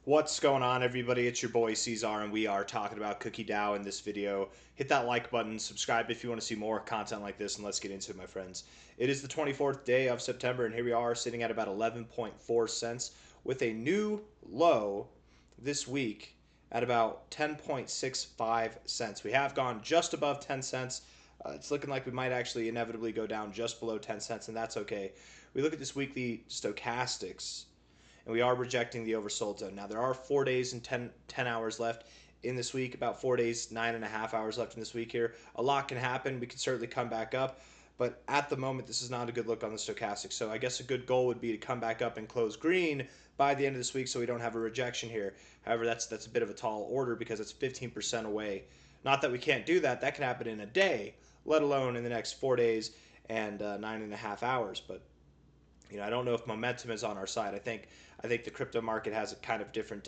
What's going on, everybody? It's your boy C-Zar, and we are talking about Cookie DAO in this video. Hit that like button, subscribe if you want to see more content like this, and let's get into it, my friends. It is the 24th day of September, and here we are sitting at about 11.4 cents with a new low this week at about 10.65 cents. We have gone just above 10 cents. It's looking like we might actually inevitably go down just below 10 cents, and that's okay. We look at this weekly stochastics, and we are rejecting the oversold zone. Now, there are 4 days and 10 hours left in this week, about 4 days, 9.5 hours left in this week here. A lot can happen. We can certainly come back up, but at the moment, this is not a good look on the stochastic. So I guess a good goal would be to come back up and close green by the end of this week so we don't have a rejection here. However, that's a bit of a tall order because it's 15% away. Not that we can't do that. That can happen in a day, let alone in the next 4 days and 9.5 hours. But I don't know if momentum is on our side. I think the crypto market has a kind of different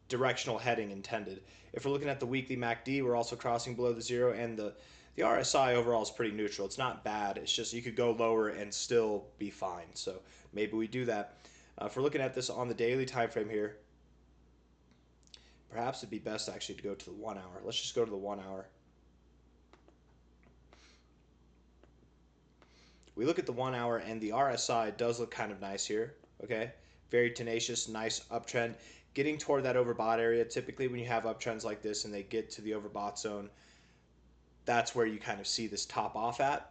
directional heading intended. If we're looking at the weekly MACD, we're also crossing below the zero, and the RSI overall is pretty neutral. It's not bad. It's just you could go lower and still be fine. So maybe we do that. If we're looking at this on the daily time frame here, perhaps it'd be best actually to go to the 1 hour. Let's just go to the 1 hour. We look at the 1 hour, and the RSI does look kind of nice here. Okay, very tenacious, nice uptrend, getting toward that overbought area. Typically, when you have uptrends like this and they get to the overbought zone, that's where you kind of see this top off at.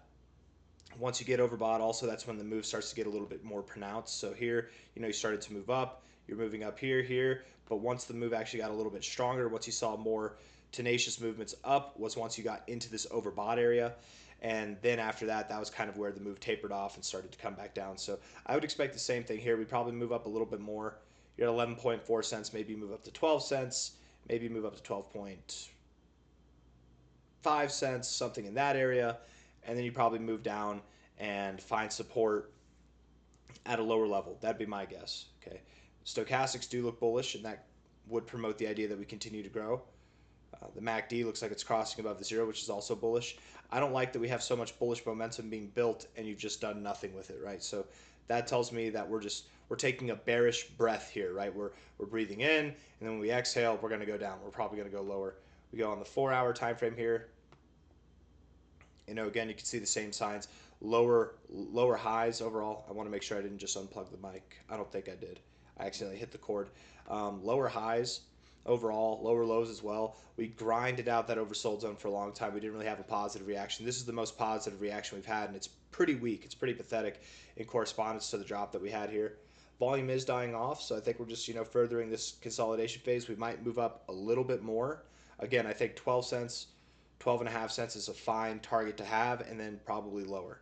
Once you get overbought, also that's when the move starts to get a little bit more pronounced. So here, you started to move up. You're moving up here, but once the move actually got a little bit stronger, once you saw more tenacious movements up, was once you got into this overbought area. And then after that, that was kind of where the move tapered off and started to come back down. So I would expect the same thing here. We probably move up a little bit more. You're at 11.4 cents, maybe move up to 12 cents, maybe move up to 12.5 cents, something in that area. And then you probably move down and find support at a lower level. That'd be my guess. Okay. Stochastics do look bullish, and that would promote the idea that we continue to grow. The MACD looks like it's crossing above the zero, which is also bullish. I don't like that we have so much bullish momentum being built and you've just done nothing with it, right? So that tells me that we're taking a bearish breath here, right? We're breathing in, and then when we exhale, we're going to go down. We're probably going to go lower. We go on the 4 hour time frame here. Again, you can see the same signs. Lower highs overall. I want to make sure I didn't just unplug the mic. I don't think I did. I accidentally hit the cord. Lower highs overall, lower lows as well. We grinded out that oversold zone for a long time. We didn't really have a positive reaction. This is the most positive reaction we've had, and it's pretty weak. It's pretty pathetic in correspondence to the drop that we had here. Volume is dying off, so I think we're just furthering this consolidation phase. We might move up a little bit more. Again, I think 12 cents, 12.5 cents is a fine target to have, and then probably lower.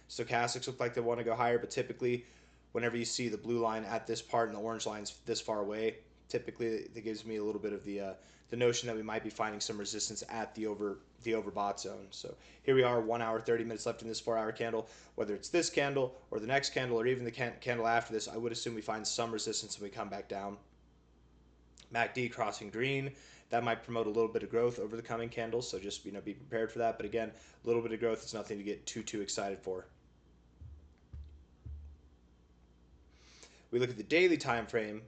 Stochastics look like they want to go higher, but typically whenever you see the blue line at this part and the orange line's this far away, typically that gives me a little bit of the notion that we might be finding some resistance at the overbought zone. So here we are, 1 hour, 30 minutes left in this 4 hour candle. Whether it's this candle or the next candle or even the candle after this, I would assume we find some resistance when we come back down. MACD crossing green, that might promote a little bit of growth over the coming candles, so just be prepared for that. But again, a little bit of growth is nothing to get too excited for. We look at the daily time frame,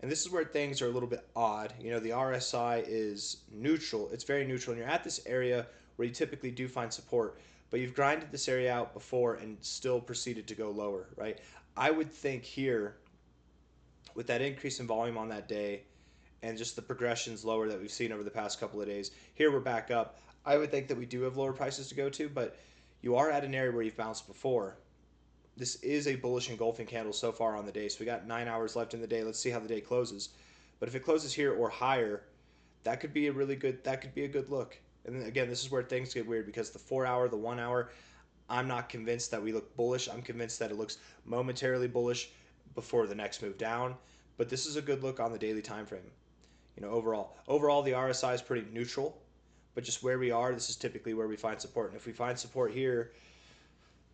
and this is where things are a little bit odd. The RSI is neutral. It's very neutral, and you're at this area where you typically do find support, but you've grinded this area out before and still proceeded to go lower, right? I would think here, with that increase in volume on that day and just the progressions lower that we've seen over the past couple of days, here we're back up. I would think that we do have lower prices to go to, but you are at an area where you've bounced before. This is a bullish engulfing candle so far on the day. So we got 9 hours left in the day. Let's see how the day closes. But if it closes here or higher, that could be a good look. And then again, this is where things get weird because the 4 hour, the 1 hour, I'm not convinced that we look bullish. I'm convinced that it looks momentarily bullish before the next move down. But this is a good look on the daily time frame. Overall the RSI is pretty neutral, but just where we are, this is typically where we find support. And if we find support here,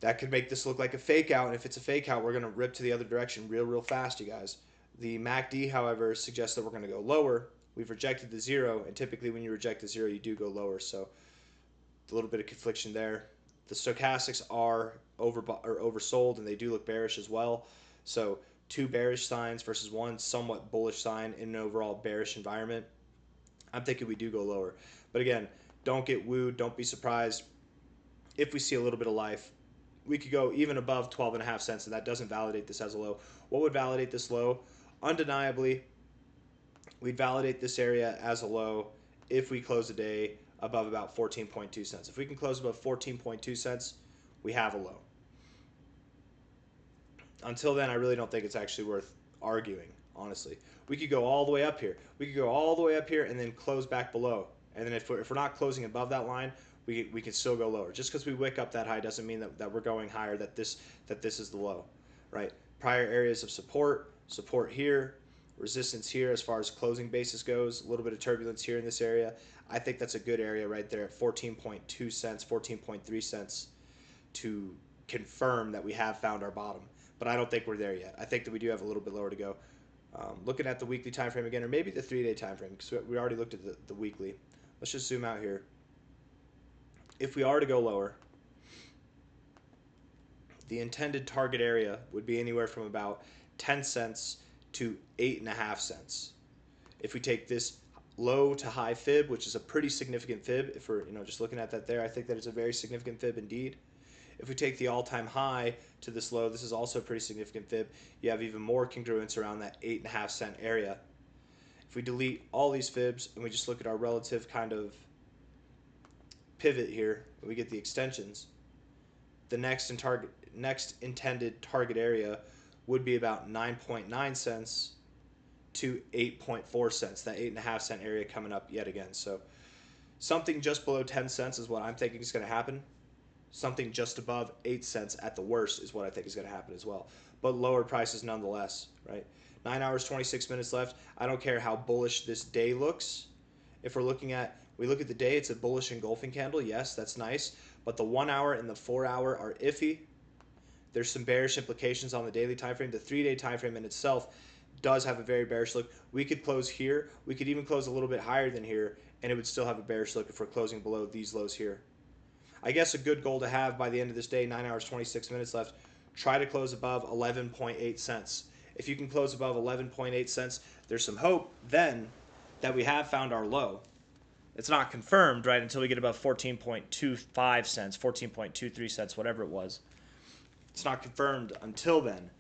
that could make this look like a fake out, and if it's a fake out, we're going to rip to the other direction real fast, you guys. The MACD, however, suggests that we're going to go lower. We've rejected the zero, and typically when you reject the zero, you do go lower, so a little bit of confliction there. The stochastics are oversold, and they do look bearish as well, so two bearish signs versus one somewhat bullish sign in an overall bearish environment, I'm thinking we do go lower. But again, don't get wooed. Don't be surprised if we see a little bit of life. We could go even above 12.5 cents, and that doesn't validate this as a low. What would validate this low? Undeniably, we'd validate this area as a low if we close the day above about 14.2 cents. If we can close above 14.2 cents, we have a low. Until then, I really don't think it's actually worth arguing, honestly. We could go all the way up here. We could go all the way up here and then close back below. And then if we're not closing above that line, we can still go lower. Just because we wick up that high doesn't mean that we're going higher, that this is the low, right? Prior areas of support here, resistance here as far as closing basis goes, a little bit of turbulence here in this area. I think that's a good area right there at 14.2 cents, 14.3 cents to confirm that we have found our bottom. But I don't think we're there yet. I think that we do have a little bit lower to go. Looking at the weekly time frame again, or maybe the 3-day time frame, because we already looked at the weekly. Let's just zoom out here. If we are to go lower, the intended target area would be anywhere from about 10 cents to 8.5 cents. If we take this low to high fib, which is a pretty significant fib, if we're just looking at that there, I think that it's a very significant fib indeed. If we take the all-time high to this low, this is also a pretty significant fib. You have even more congruence around that 8.5 cent area. If we delete all these fibs and we just look at our relative kind of pivot here, we get the extensions. The next intended target area would be about 9.9 cents to 8.4 cents, that 8.5 cent area coming up yet again. So something just below 10 cents is what I'm thinking is going to happen. Something just above 8 cents at the worst is what I think is going to happen as well. But lower prices nonetheless, right? 9 hours, 26 minutes left. I don't care how bullish this day looks. If we look at the day, it's a bullish engulfing candle. Yes, that's nice. But the 1 hour and the 4 hour are iffy. There's some bearish implications on the daily time frame. The 3-day time frame in itself does have a very bearish look. We could close here. We could even close a little bit higher than here, and it would still have a bearish look if we're closing below these lows here. I guess a good goal to have by the end of this day, 9 hours, 26 minutes left, try to close above 11.8 cents. If you can close above 11.8 cents, there's some hope then that we have found our low. It's not confirmed, right, until we get above 14.25 cents, 14.23 cents, whatever it was. It's not confirmed until then.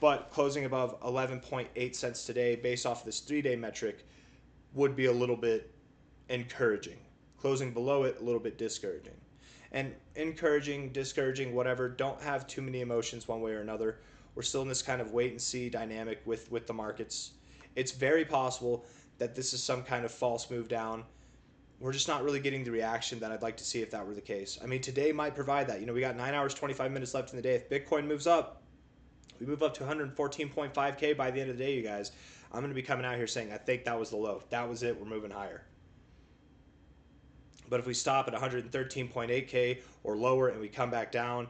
But closing above 11.8 cents today, based off of this 3-day metric, would be a little bit encouraging. Closing below it, a little bit discouraging. And encouraging, discouraging, whatever, don't have too many emotions one way or another. We're still in this kind of wait-and-see dynamic with the markets. It's very possible that this is some kind of false move down. We're just not really getting the reaction that I'd like to see if that were the case. I mean, today might provide that. We got 9 hours, 25 minutes left in the day. If Bitcoin moves up, we move up to 114.5K by the end of the day, you guys. I'm going to be coming out here saying I think that was the low. That was it. We're moving higher. But if we stop at 113.8K or lower and we come back down,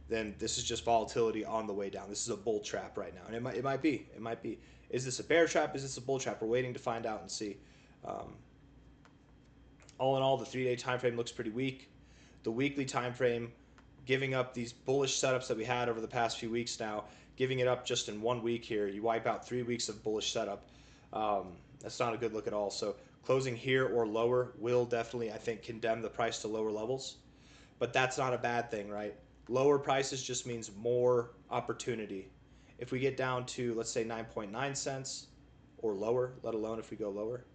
then this is just volatility on the way down. This is a bull trap right now. And it might be. It might be. Is this a bear trap? Is this a bull trap? We're waiting to find out and see. All in all, the 3-day time frame looks pretty weak. The weekly time frame, giving up these bullish setups that we had over the past few weeks now, giving it up just in 1 week here. You wipe out 3 weeks of bullish setup. That's not a good look at all. So closing here or lower will definitely, I think, condemn the price to lower levels. But that's not a bad thing, right? Lower prices just means more opportunity. If we get down to, let's say, 9.9 cents or lower, let alone if we go lower,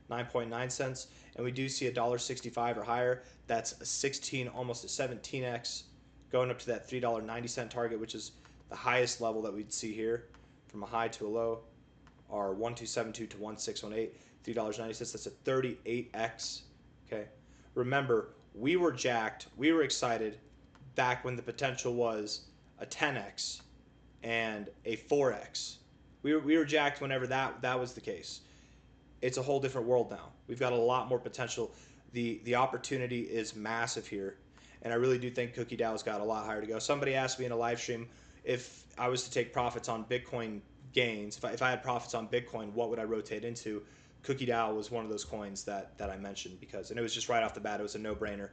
9.9 cents, and we do see $1.65 or higher, that's a 16, almost a 17x, going up to that $3.90 target, which is the highest level that we'd see here, from a high to a low, are 1272 to 1618, $3.90. That's a 38x. Okay, remember, we were jacked, we were excited back when the potential was a 10x and a 4x. We were jacked whenever that was the case. It's a whole different world now. We've got a lot more potential. The opportunity is massive here, and I really do think Cookie DAO's got a lot higher to go. Somebody asked me in a live stream if I was to take profits on Bitcoin gains, if I had profits on Bitcoin, what would I rotate into? Cookie DAO was one of those coins that I mentioned, and it was just right off the bat, it was a no-brainer,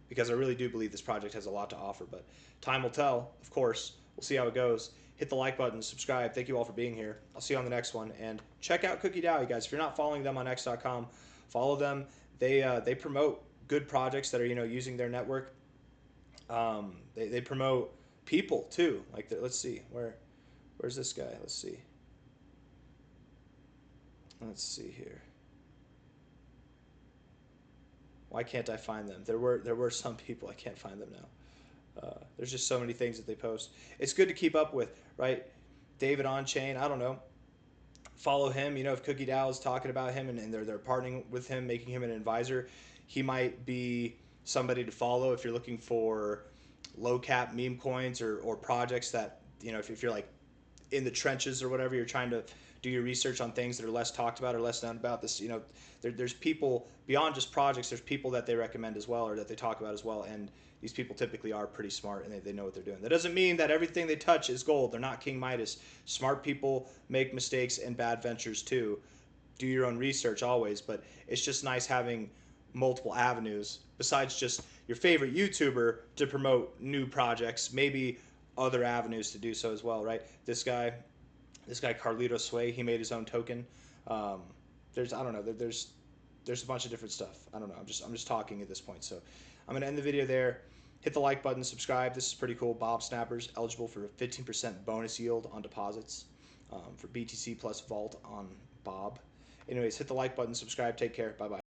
because I really do believe this project has a lot to offer. But time will tell, of course. We'll see how it goes. hit the like button, subscribe. Thank you all for being here. I'll see you on the next one. And check out Cookie DAO, you guys. If you're not following them on X.com, follow them. They promote good projects that are using their network. They promote people too. Like let's see where's this guy? Let's see here. Why can't I find them? There were some people. I can't find them now. There's just so many things that they post. It's good to keep up with, right? David on chain. I don't know. Follow him. If Cookie DAO is talking about him and they're partnering with him, making him an advisor, he might be somebody to follow if you're looking for low cap meme coins or projects that if you're like in the trenches or whatever, you're trying to do your research on things that are less talked about or less known about. This, there's people beyond just projects. There's people that they recommend as well or that they talk about as well, and these people typically are pretty smart and they know what they're doing. That doesn't mean that everything they touch is gold. They're not King Midas. Smart people make mistakes and bad ventures too. Do your own research always, but it's just nice having multiple avenues besides just your favorite YouTuber to promote new projects, maybe other avenues to do so as well, right? This guy Carlito Sway, he made his own token. There's a bunch of different stuff. I don't know. I'm just talking at this point. So I'm gonna end the video there. Hit the like button, subscribe. This is pretty cool. Bob Snappers eligible for a 15% bonus yield on deposits for BTC plus Vault on Bob. Anyways, hit the like button, subscribe. Take care. Bye bye.